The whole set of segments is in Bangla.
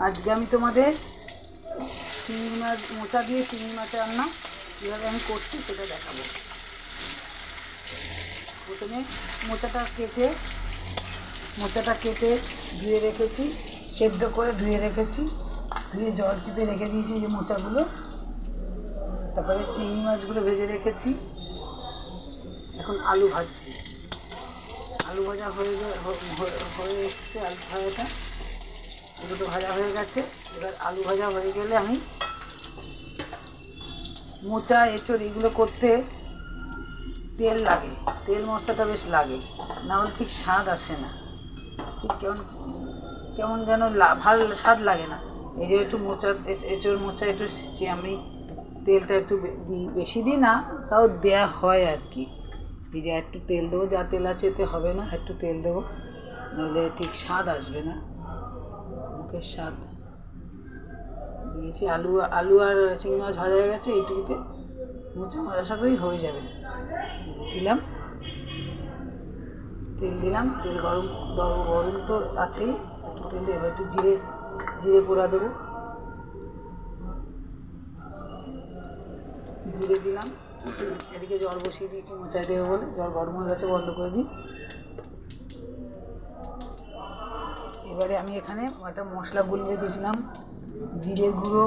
আজকে আমি তোমাদের চিংড়ি মাছ মোচা দিয়ে চিংড়ি মাছ রান্না কীভাবে আমি করছি সেটা দেখাবো। প্রথমে মোচাটা কেটে ধুয়ে রেখেছি, সেদ্ধ করে ধুয়ে রেখেছি, ধুয়ে জল চিপে রেখে দিয়েছি যে মোচাগুলো। তারপরে চিংড়ি মাছগুলো ভেজে রেখেছি। এখন আলু ভাজছি। আলু ভাজা হয়ে এসছে, আলু ভাজাটা দুটো ভাজা হয়ে গেছে। এবার আলু ভাজা হয়ে গেলে আমি মোচা এঁচড় এগুলো করতে তেল লাগে, তেল মশলাটা বেশ লাগে, না হলে ঠিক স্বাদ আসে না, ঠিক কেমন যেন ভালো স্বাদ লাগে না। এই যে একটু এঁচড় মোচা একটু আমি তেলটা একটু বেশি দিই না, তাও দেয়া হয় আর কি। এই যে একটু তেল দেবো, যা তেল আছে এতে হবে না, একটু তেল দেবো, নাহলে ঠিক স্বাদ আসবে না, মুখের স্বাদ। দিয়েছি আলু আর চিংড়ি মাছ ভাজা হয়ে গেছে। এইটুকুতে মোচা আশা করি হয়ে যাবে। তেল দিলাম, তেল গরম তো আছেই, একটু তেল দিয়ে এবার একটু জিরে পোড়া দেবো। জিরে দিলাম। এদিকে জল বসিয়ে দিয়েছি মোচায় দেবো বলে, জল গরম হয়ে গেছে, বন্ধ করে দিই। এবারে আমি এখানে একটা মশলা গুলিয়ে দিয়েছিলাম, জিরের গুঁড়ো,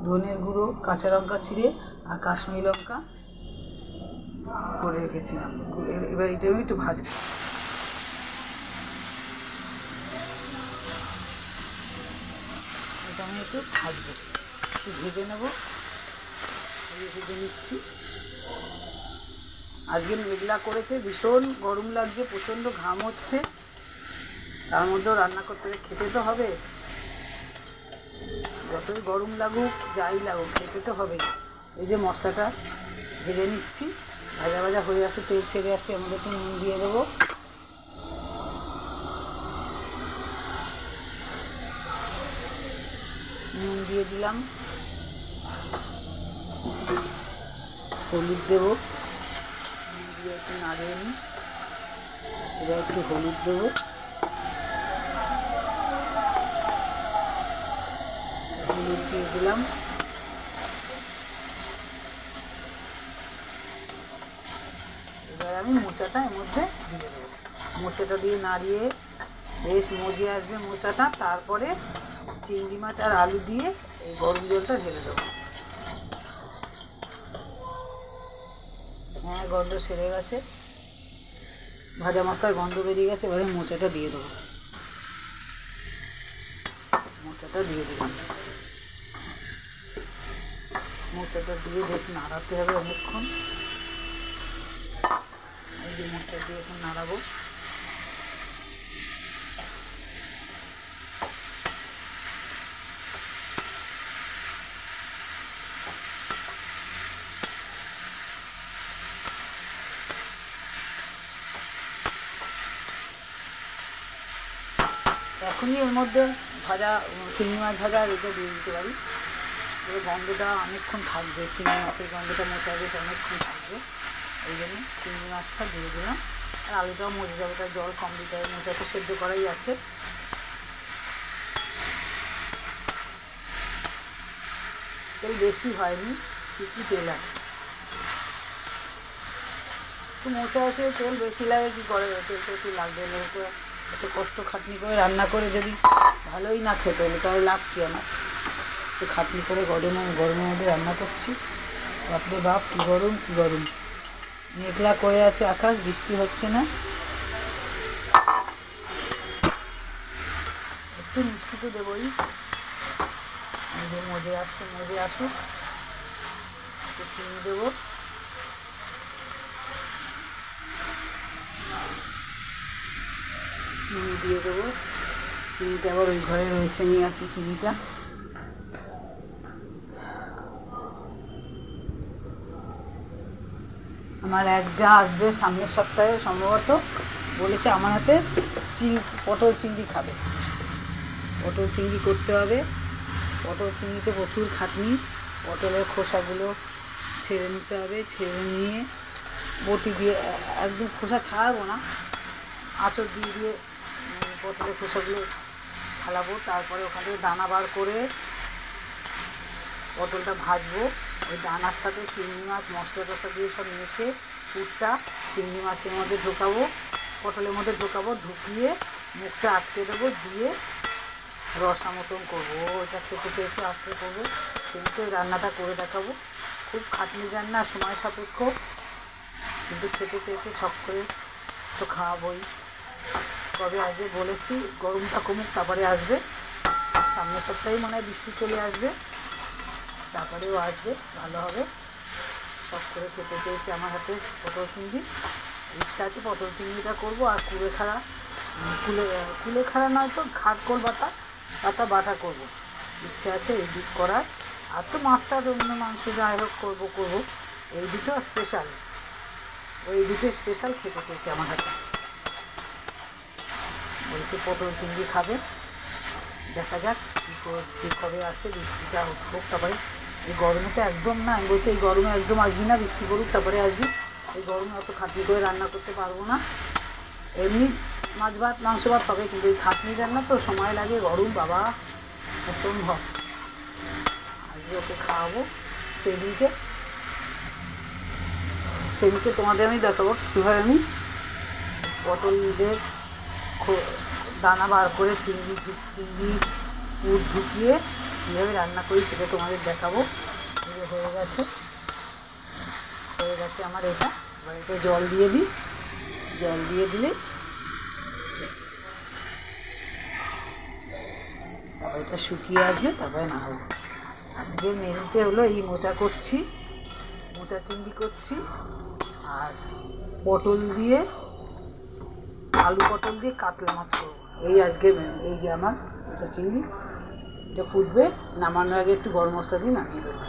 ধনের গুঁড়ো, কাঁচা লঙ্কা চিড়ে আর কাশ্মীরি লঙ্কা করে রেখেছিলাম। এবার এটা আমি একটু ভাজবো। এটা আমি একটু ভেজে নেবো, ভেজে নিচ্ছি। আজকে মেঘলা করেছে, ভীষণ গরম লাগছে, প্রচণ্ড ঘাম হচ্ছে, তার মধ্যেও রান্না করতে খেতে তো হবে। যতই গরম লাগুক যাই লাগুক খেতে তো হবে। এই যে মশলাটা ভেজে নিচ্ছি, ভাজা হয়ে আসে, তেল ছেড়ে আসতে আমাদের একটু নুন দিয়ে দেবো। নুন দিয়ে দিলাম, হলুদ দেবো, নুন দিয়ে একটু নাড়িয়ে নিই। এবার একটু হলুদ দেবো, হলুদ দিয়ে দিলাম। এবার আমি মোচাটা এর মধ্যে দিয়ে দেবো। মোচাটা দিয়ে নাড়িয়ে বেশ মজে আসবে মোচাটা। তারপরে চিংড়ি মাছ আর আলু দিয়ে এই গরম জলটা ঢেলে দেবো। হ্যাঁ, গন্ধ সেরে গেছে, ভাজা মশলার গন্ধ বেরিয়ে গেছে। এবারে মোচাটা দিয়ে দেবো। মোচাটা দিয়ে দিলাম। মোচাটা দিয়ে বেশ নাড়াতে হবে অনেকক্ষণ। এই যে মোচা দিয়ে এখন নাড়াবো। এখনই এর মধ্যে ভাজা চিংড়ি মাছ ভাজা আর এটা দিয়ে দিতে পারি। এবার গন্ধটা অনেকক্ষণ থাকবে, চিংড়ি মাছের গন্ধটা মোচা বেশ অনেকক্ষণ থাকবে, ওই জন্য চিংড়ি মাছটা দিয়ে দিলাম। আর আলুটাও মজে যাবে, তার জল কম দিতে হবে, মোচা তো সেদ্ধ করাই আছে। তেল বেশি হয়নি, ঠিকই তেল আছে। তো মোচা আছে, তেল বেশি লাগে কী করে, তেলটা একটু লাগবে। তো এত কষ্ট খাটনি করে রান্না করে যদি ভালোই না খেতে হলে তাহলে লাভ কী আমার? একটু খাটনি করে গরমের মধ্যে রান্না করছি। বাপরে বাপ, কী গরম। মেঘলা করে আছে আকাশ, বৃষ্টি হচ্ছে না। একটু মিষ্টি তো দেবই, মজে আসুক। একটু চিনি দেবো, চিনি দিয়ে দেবো। চিনিটা আবার ওই ঘরে রয়েছে, নিয়ে আসি চিনিটা। আমার এক যা আসবে সামনের সপ্তাহে সম্ভবত, বলেছে আমার হাতে পটল চিংড়ি খাবে। পটল চিংড়ি করতে হবে। পটল চিংড়িতে প্রচুর খাটনি। পটলের খোসাগুলো ছেড়ে নিতে হবে, ছেড়ে নিয়ে বটি দিয়ে একদম খোসা ছাড়াবো না, আঁচড় দিয়ে পটলের খোসাগুলো ঢালাবো, তারপরে ওখান থেকে দানা বার করে পটলটা ভাজবো। ওই দানার সাথে চিংড়ি মাছ মশলা টশলা দিয়ে সব মেখে পুরটা চিংড়ি মাছের মধ্যে ঢোকাবো, পটলের মধ্যে ঢোকাবো, ঢুকিয়ে মুখটা আটকে দেবো, দিয়ে রসা মতন করবো। ওইটা খেতে চেয়েছে আস্তে করবো, কিন্তু রান্নাটা করে দেখাবো। খুব খাটনি রান্না, সময় সাপেক্ষ, কিন্তু খেতে চেয়েছে শখ করে, তো খাওয়াবই। কবে আসবে বলেছি, গরমটা কমুক তারপরে আসবে। সামনের সপ্তাহে মনে হয় বৃষ্টি চলে আসবে, তারপরেও আসবে, ভালো হবে। শখ করে খেতে চেয়েছে আমার হাতে পটল চিংড়ি। ইচ্ছা আছে পটল চিংড়িটা করবো, আর কুলেখাড়া নয় তো ঘাটকোল বাটা করবো, ইচ্ছে আছে এই দিক করার। আর তো মাছটা অন্য মাংস যাই হোক করবো। এই দুটো স্পেশাল, ওই দুটো স্পেশাল খেতে চেয়েছে আমার হাতে। বলছে পটল চিংড়ি খাবে, দেখা যাক কী কবে আসে, বৃষ্টিটা হোক তারপরে। এই গরমে তো একদম না, আমি বলছি এই গরমে একদম আসবি না, বৃষ্টি পড়ুক তারপরে আসবি। এই গরমে অত খাটনি করে রান্না করতে পারবো না। এমনি মাছ ভাত মাংস ভাত হবে, কিন্তু এই খাটনি রান্না তো সময় লাগে, গরম বাবা অসম্ভব। আজকে ওকে খাওয়াবো, সেদিনকে তোমাদের আমি দেখাবো কীভাবে আমি পটলদের দানা বার করে চিংড়ি পুর ঢুকিয়ে কীভাবে রান্না করি সেটা তোমাদের দেখাবো। হয়ে গেছে আমার এটা। এবার এটা জল দিয়ে দিই, জল দিয়ে দিলে তারপর এটা শুকিয়ে আসবে, তারপরে না হবে। আজকের মেনুতে হলো এই মোচা চিংড়ি করছি, আর আলু পটল দিয়ে কাতলা মাছ করবো। এই আজকের মেনু। এই যে আমার মোচা চিংড়ি, এটা ফুটবে, নামানোর আগে একটু গরম মশলা দিয়ে নামিয়ে দেবো।